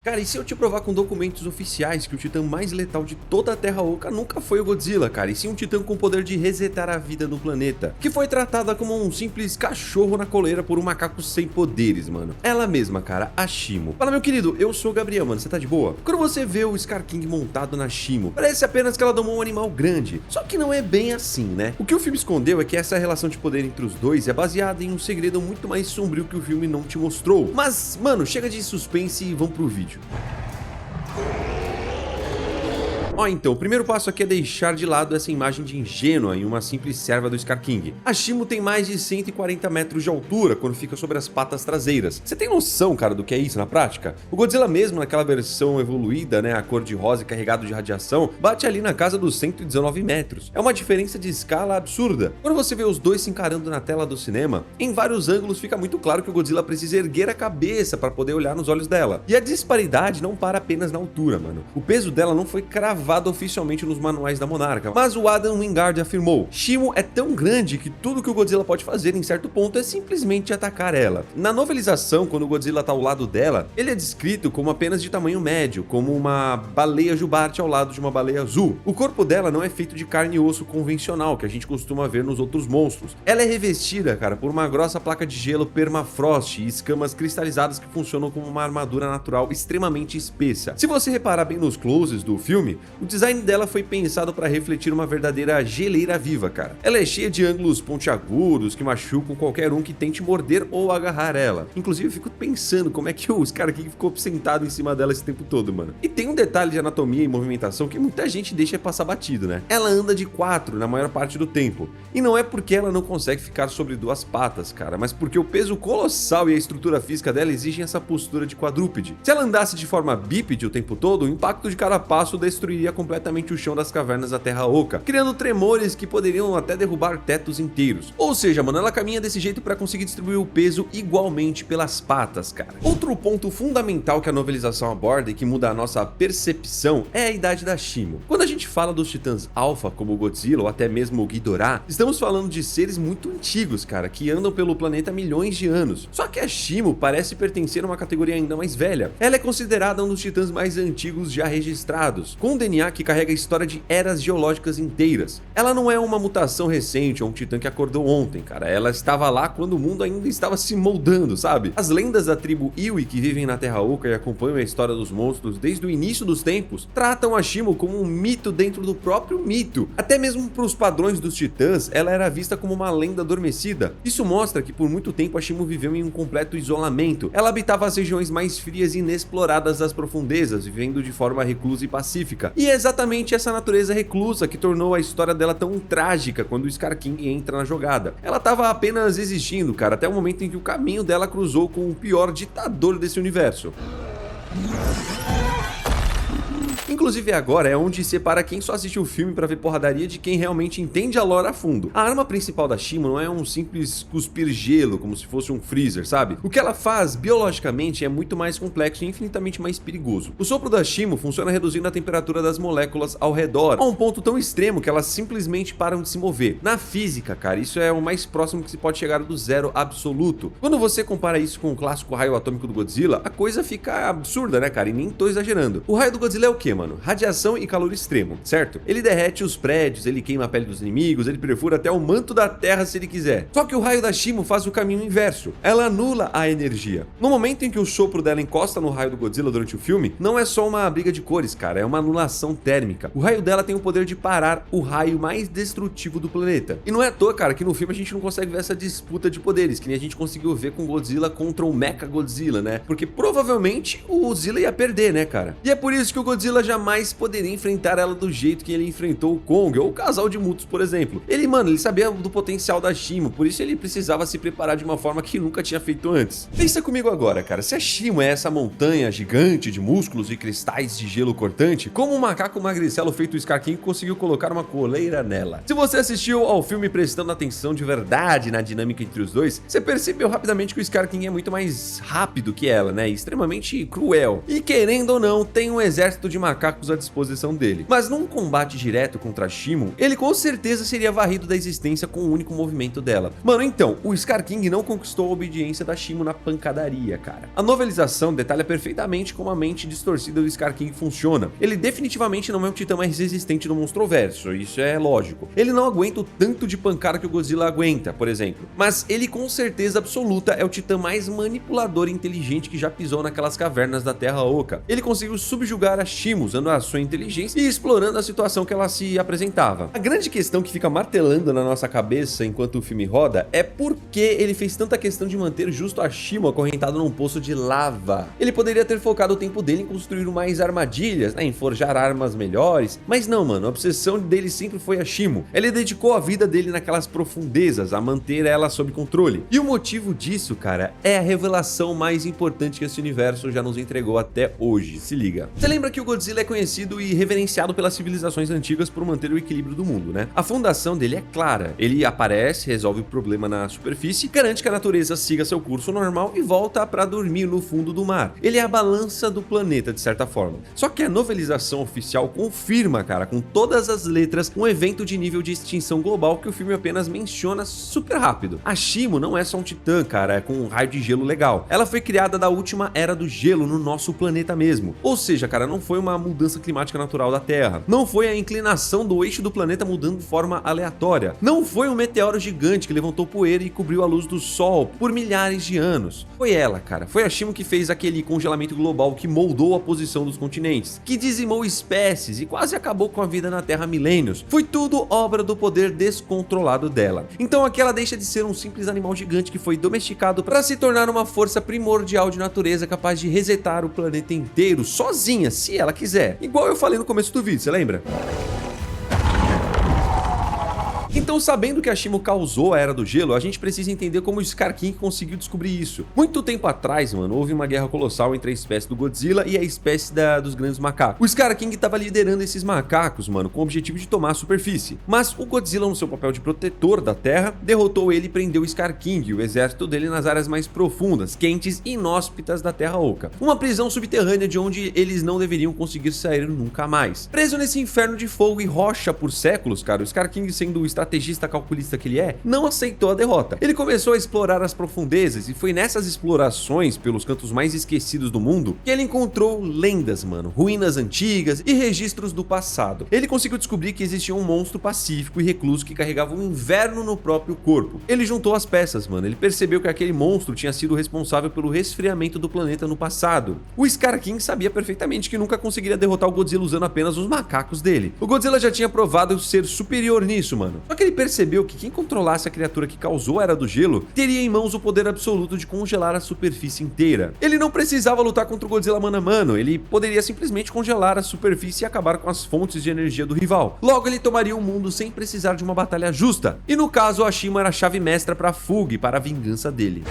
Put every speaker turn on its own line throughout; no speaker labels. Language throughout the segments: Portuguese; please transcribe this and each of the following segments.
Cara, e se eu te provar com documentos oficiais que o titã mais letal de toda a Terra Oca nunca foi o Godzilla, cara, e sim um titã com o poder de resetar a vida no planeta, que foi tratada como um simples cachorro na coleira por um macaco sem poderes, mano. Ela mesma, cara, a Shimo. Fala, meu querido, eu sou o Gabriel, mano, você tá de boa? Quando você vê o Scar King montado na Shimo, parece apenas que ela domou um animal grande, só que não é bem assim, né? O que o filme escondeu é que essa relação de poder entre os dois é baseada em um segredo muito mais sombrio que o filme não te mostrou. Mas, mano, chega de suspense e vamos pro vídeo. Então, o primeiro passo aqui é deixar de lado essa imagem de ingênua em uma simples serva do Scar King. A Shimo tem mais de 140 metros de altura quando fica sobre as patas traseiras. Você tem noção, cara, do que é isso na prática? O Godzilla mesmo, naquela versão evoluída, né, a cor de rosa e carregado de radiação, bate ali na casa dos 119 metros. É uma diferença de escala absurda. Quando você vê os dois se encarando na tela do cinema, em vários ângulos fica muito claro que o Godzilla precisa erguer a cabeça para poder olhar nos olhos dela. E a disparidade não para apenas na altura, mano. O peso dela não foi cravado oficialmente nos manuais da Monarca, mas o Adam Wingard afirmou: Shimo é tão grande que tudo que o Godzilla pode fazer em certo ponto é simplesmente atacar ela. Na novelização, quando o Godzilla tá ao lado dela, ele é descrito como apenas de tamanho médio, como uma baleia jubarte ao lado de uma baleia azul. O corpo dela não é feito de carne e osso convencional, que a gente costuma ver nos outros monstros. Ela é revestida, cara, por uma grossa placa de gelo permafrost e escamas cristalizadas que funcionam como uma armadura natural extremamente espessa. Se você reparar bem nos closes do filme, o design dela foi pensado para refletir uma verdadeira geleira viva, cara. Ela é cheia de ângulos pontiagudos que machucam qualquer um que tente morder ou agarrar ela. Inclusive, eu fico pensando como é que o Scar King ficou sentado em cima dela esse tempo todo, mano. E tem um detalhe de anatomia e movimentação que muita gente deixa passar batido, né? Ela anda de 4 na maior parte do tempo. E não é porque ela não consegue ficar sobre duas patas, cara, mas porque o peso colossal e a estrutura física dela exigem essa postura de quadrúpede. Se ela andasse de forma bípede o tempo todo, o impacto de cada passo destruiria completamente o chão das cavernas da Terra Oca, criando tremores que poderiam até derrubar tetos inteiros. Ou seja, mano, ela caminha desse jeito para conseguir distribuir o peso igualmente pelas patas, cara. Outro ponto fundamental que a novelização aborda e que muda a nossa percepção é a idade da Shimo. Quando a gente fala dos titãs alfa, como o Godzilla ou até mesmo o Ghidorah, estamos falando de seres muito antigos, cara, que andam pelo planeta há milhões de anos. Só que a Shimo parece pertencer a uma categoria ainda mais velha. Ela é considerada um dos titãs mais antigos já registrados, com um DNA que carrega a história de eras geológicas inteiras. Ela não é uma mutação recente ou um titã que acordou ontem, cara. Ela estava lá quando o mundo ainda estava se moldando, sabe? As lendas da tribo Iwi que vivem na Terra Oca e acompanham a história dos monstros desde o início dos tempos, tratam a Shimo como um mito dentro do próprio mito. Até mesmo para os padrões dos titãs, ela era vista como uma lenda adormecida. Isso mostra que por muito tempo a Shimo viveu em um completo isolamento. Ela habitava as regiões mais frias e inexploradas das profundezas, vivendo de forma reclusa e pacífica. E é exatamente essa natureza reclusa que tornou a história dela tão trágica quando o Scar King entra na jogada. Ela estava apenas existindo, cara, até o momento em que o caminho dela cruzou com o pior ditador desse universo. Inclusive agora é onde separa quem só assistiu o filme pra ver porradaria de quem realmente entende a lore a fundo. A arma principal da Shimo não é um simples cuspir gelo, como se fosse um freezer, sabe? O que ela faz biologicamente é muito mais complexo e infinitamente mais perigoso. O sopro da Shimo funciona reduzindo a temperatura das moléculas ao redor, a um ponto tão extremo que elas simplesmente param de se mover. Na física, cara, isso é o mais próximo que se pode chegar do zero absoluto. Quando você compara isso com o clássico raio atômico do Godzilla, a coisa fica absurda, né, cara? E nem tô exagerando. O raio do Godzilla é o quê, mano? Radiação e calor extremo, certo? Ele derrete os prédios, ele queima a pele dos inimigos, ele perfura até o manto da terra se ele quiser. Só que o raio da Shimo faz o caminho inverso. Ela anula a energia. No momento em que o sopro dela encosta no raio do Godzilla durante o filme, não é só uma briga de cores, cara, é uma anulação térmica. O raio dela tem o poder de parar o raio mais destrutivo do planeta. E não é à toa, cara, que no filme a gente não consegue ver essa disputa de poderes, que nem a gente conseguiu ver com Godzilla contra o Mecha Godzilla, né? Porque provavelmente o Godzilla ia perder, né, cara? E é por isso que o Godzilla jamais poderia enfrentar ela do jeito que ele enfrentou o Kong ou o casal de Mutos, por exemplo. Ele sabia do potencial da Shimo, por isso ele precisava se preparar de uma forma que nunca tinha feito antes. Pensa comigo agora, cara, se a Shimo é essa montanha gigante de músculos e cristais de gelo cortante, como um macaco magricelo feito Scar King conseguiu colocar uma coleira nela? Se você assistiu ao filme prestando atenção de verdade na dinâmica entre os dois, você percebeu rapidamente que o Scar King é muito mais rápido que ela, né, e extremamente cruel. E querendo ou não, tem um exército exército de macacos à disposição dele. Mas num combate direto contra a Shimo, ele com certeza seria varrido da existência com o único movimento dela. Mano, então, o Scar King não conquistou a obediência da Shimo na pancadaria, cara. A novelização detalha perfeitamente como a mente distorcida do Scar King funciona. Ele definitivamente não é o titã mais resistente do Monstroverso, isso é lógico. Ele não aguenta o tanto de pancada que o Godzilla aguenta, por exemplo. Mas ele com certeza absoluta é o titã mais manipulador e inteligente que já pisou naquelas cavernas da Terra Oca. Ele conseguiu subjugar a Shimo usando a sua inteligência e explorando a situação que ela se apresentava. A grande questão que fica martelando na nossa cabeça enquanto o filme roda é por que ele fez tanta questão de manter justo a Shimo acorrentado num poço de lava. Ele poderia ter focado o tempo dele em construir mais armadilhas, né, em forjar armas melhores, mas não, mano, a obsessão dele sempre foi a Shimo. Ele dedicou a vida dele naquelas profundezas, a manter ela sob controle. E o motivo disso, cara, é a revelação mais importante que esse universo já nos entregou até hoje. Se liga. Você lembra que o Godzilla é conhecido e reverenciado pelas civilizações antigas por manter o equilíbrio do mundo, né? A fundação dele é clara. Ele aparece, resolve o problema na superfície, garante que a natureza siga seu curso normal e volta pra dormir no fundo do mar. Ele é a balança do planeta, de certa forma. Só que a novelização oficial confirma, cara, com todas as letras, um evento de nível de extinção global que o filme apenas menciona super rápido. A Shimo não é só um titã, cara, é com um raio de gelo legal. Ela foi criada da última era do gelo no nosso planeta mesmo. Ou seja, cara, não foi uma mudança climática natural da Terra. Não foi a inclinação do eixo do planeta mudando de forma aleatória. Não foi um meteoro gigante que levantou poeira e cobriu a luz do Sol por milhares de anos. Foi ela, cara. Foi a Shimo que fez aquele congelamento global que moldou a posição dos continentes, que dizimou espécies e quase acabou com a vida na Terra há milênios. Foi tudo obra do poder descontrolado dela. Então aqui ela deixa de ser um simples animal gigante que foi domesticado para se tornar uma força primordial de natureza capaz de resetar o planeta inteiro sozinha, se ela quiser. Igual eu falei no começo do vídeo, você lembra? Então, sabendo que a Shimo causou a Era do Gelo, a gente precisa entender como o Scar King conseguiu descobrir isso. Muito tempo atrás, mano, houve uma guerra colossal entre a espécie do Godzilla e a espécie dos grandes macacos. O Scar King estava liderando esses macacos, mano, com o objetivo de tomar a superfície. Mas o Godzilla, no seu papel de protetor da Terra, derrotou ele e prendeu o Scar King e o exército dele nas áreas mais profundas, quentes e inóspitas da Terra Oca. Uma prisão subterrânea de onde eles não deveriam conseguir sair nunca mais. Preso nesse inferno de fogo e rocha por séculos, cara, o Scar King, sendo o estrategista calculista que ele é, não aceitou a derrota. Ele começou a explorar as profundezas e foi nessas explorações pelos cantos mais esquecidos do mundo que ele encontrou lendas, mano, ruínas antigas e registros do passado. Ele conseguiu descobrir que existia um monstro pacífico e recluso que carregava um inverno no próprio corpo. Ele juntou as peças, mano, ele percebeu que aquele monstro tinha sido responsável pelo resfriamento do planeta no passado. O Scar King sabia perfeitamente que nunca conseguiria derrotar o Godzilla usando apenas os macacos dele. O Godzilla já tinha provado ser superior nisso, mano. Só que ele percebeu que quem controlasse a criatura que causou a Era do Gelo teria em mãos o poder absoluto de congelar a superfície inteira. Ele não precisava lutar contra o Godzilla mano a mano, ele poderia simplesmente congelar a superfície e acabar com as fontes de energia do rival. Logo, ele tomaria o mundo sem precisar de uma batalha justa. E no caso, a Shimo era a chave mestra para a fuga e para a vingança dele.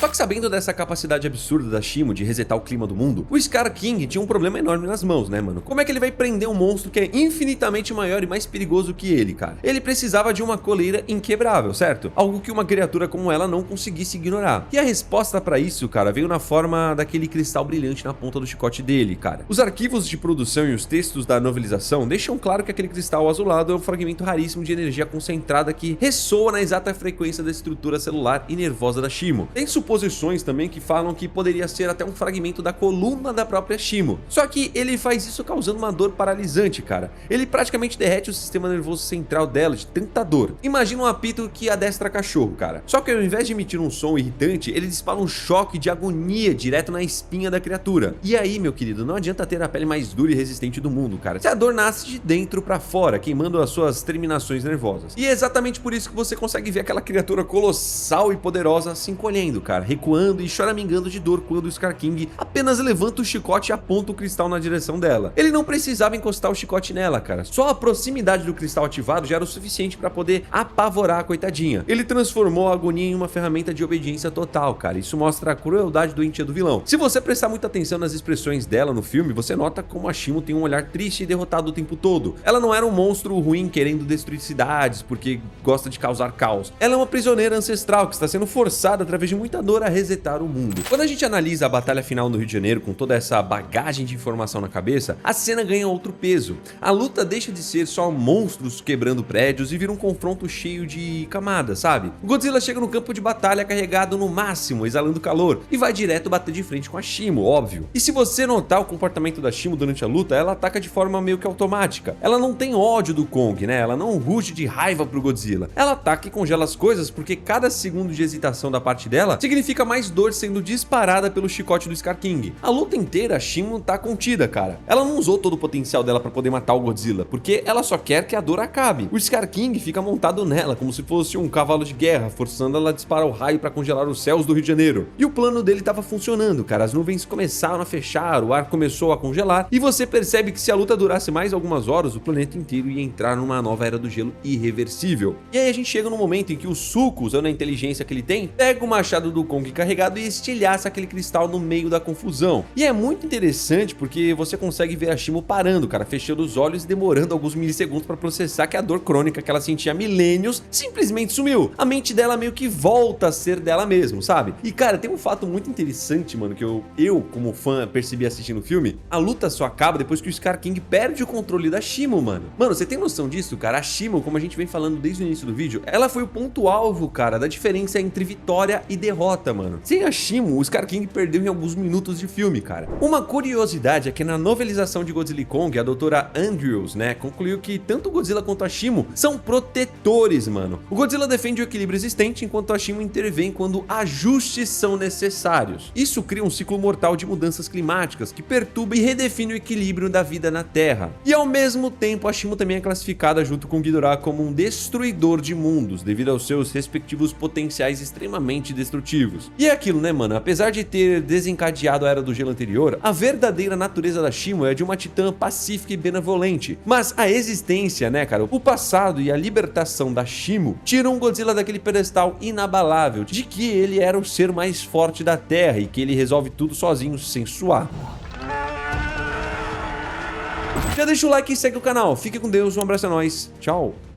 Só que sabendo dessa capacidade absurda da Shimo de resetar o clima do mundo, o Scar King tinha um problema enorme nas mãos, né, mano? Como é que ele vai prender um monstro que é infinitamente maior e mais perigoso que ele, cara? Ele precisava de uma coleira inquebrável, certo? Algo que uma criatura como ela não conseguisse ignorar. E a resposta pra isso, cara, veio na forma daquele cristal brilhante na ponta do chicote dele, cara. Os arquivos de produção e os textos da novelização deixam claro que aquele cristal azulado é um fragmento raríssimo de energia concentrada que ressoa na exata frequência da estrutura celular e nervosa da Shimo. Tem suposições também que falam que poderia ser até um fragmento da coluna da própria Shimo. Só que ele faz isso causando uma dor paralisante, cara. Ele praticamente derrete o sistema nervoso central dela de tanta dor. Imagina um apito que adestra cachorro, cara. Só que ao invés de emitir um som irritante, ele dispara um choque de agonia direto na espinha da criatura. E aí, meu querido, não adianta ter a pele mais dura e resistente do mundo, cara. Se a dor nasce de dentro pra fora, queimando as suas terminações nervosas. E é exatamente por isso que você consegue ver aquela criatura colossal e poderosa se encolhendo, cara, recuando e choramingando de dor quando o Scar King apenas levanta o chicote e aponta o cristal na direção dela. Ele não precisava encostar o chicote nela, cara. Só a proximidade do cristal ativado já era o suficiente para poder apavorar a coitadinha. Ele transformou a agonia em uma ferramenta de obediência total, cara. Isso mostra a crueldade doentia do vilão. Se você prestar muita atenção nas expressões dela no filme, você nota como a Shimo tem um olhar triste e derrotado o tempo todo. Ela não era um monstro ruim querendo destruir cidades porque gosta de causar caos. Ela é uma prisioneira ancestral que está sendo forçada através de muita dor Dora resetar o mundo. Quando a gente analisa a batalha final no Rio de Janeiro com toda essa bagagem de informação na cabeça, a cena ganha outro peso. A luta deixa de ser só monstros quebrando prédios e vira um confronto cheio de camadas, sabe? O Godzilla chega no campo de batalha carregado no máximo, exalando calor, e vai direto bater de frente com a Shimo, óbvio. E se você notar o comportamento da Shimo durante a luta, ela ataca de forma meio que automática. Ela não tem ódio do Kong, né? Ela não ruge de raiva pro Godzilla. Ela ataca e congela as coisas porque cada segundo de hesitação da parte dela significa mais dor sendo disparada pelo chicote do Scar King. A luta inteira, a Shimo tá contida, cara. Ela não usou todo o potencial dela pra poder matar o Godzilla, porque ela só quer que a dor acabe. O Scar King fica montado nela, como se fosse um cavalo de guerra, forçando ela a disparar o raio pra congelar os céus do Rio de Janeiro. E o plano dele tava funcionando, cara. As nuvens começaram a fechar, o ar começou a congelar, e você percebe que se a luta durasse mais algumas horas, o planeta inteiro ia entrar numa nova era do gelo irreversível. E aí a gente chega no momento em que o Zuko, usando a inteligência que ele tem, pega o machado do Kong carregado e estilhaça aquele cristal no meio da confusão. E é muito interessante porque você consegue ver a Shimo parando, cara, fechando os olhos e demorando alguns milissegundos pra processar que a dor crônica que ela sentia há milênios simplesmente sumiu. A mente dela meio que volta a ser dela mesmo, sabe? E cara, tem um fato muito interessante, mano, que eu como fã percebi assistindo o filme. A luta só acaba depois que o Scar King perde o controle da Shimo, mano. Mano, você tem noção disso, cara? A Shimo, como a gente vem falando desde o início do vídeo, ela foi o ponto-alvo, cara, da diferença entre vitória e derrota, mano. Sem a Shimo, o Scar King perdeu em alguns minutos de filme, cara. Uma curiosidade é que na novelização de Godzilla e Kong, a doutora Andrews, né, concluiu que tanto o Godzilla quanto a Shimo são protetores, mano. O Godzilla defende o equilíbrio existente, enquanto a Shimo intervém quando ajustes são necessários. Isso cria um ciclo mortal de mudanças climáticas que perturba e redefine o equilíbrio da vida na Terra. E ao mesmo tempo, a Shimo também é classificada junto com Ghidorah como um destruidor de mundos, devido aos seus respectivos potenciais extremamente destrutivos. E é aquilo, né, mano? Apesar de ter desencadeado a Era do Gelo anterior, a verdadeira natureza da Shimo é de uma titã pacífica e benevolente. Mas a existência, né, cara, o passado e a libertação da Shimo tiram o Godzilla daquele pedestal inabalável de que ele era o ser mais forte da Terra e que ele resolve tudo sozinho, sem suar. Já deixa o like e segue o canal. Fique com Deus, um abraço a nós. Tchau.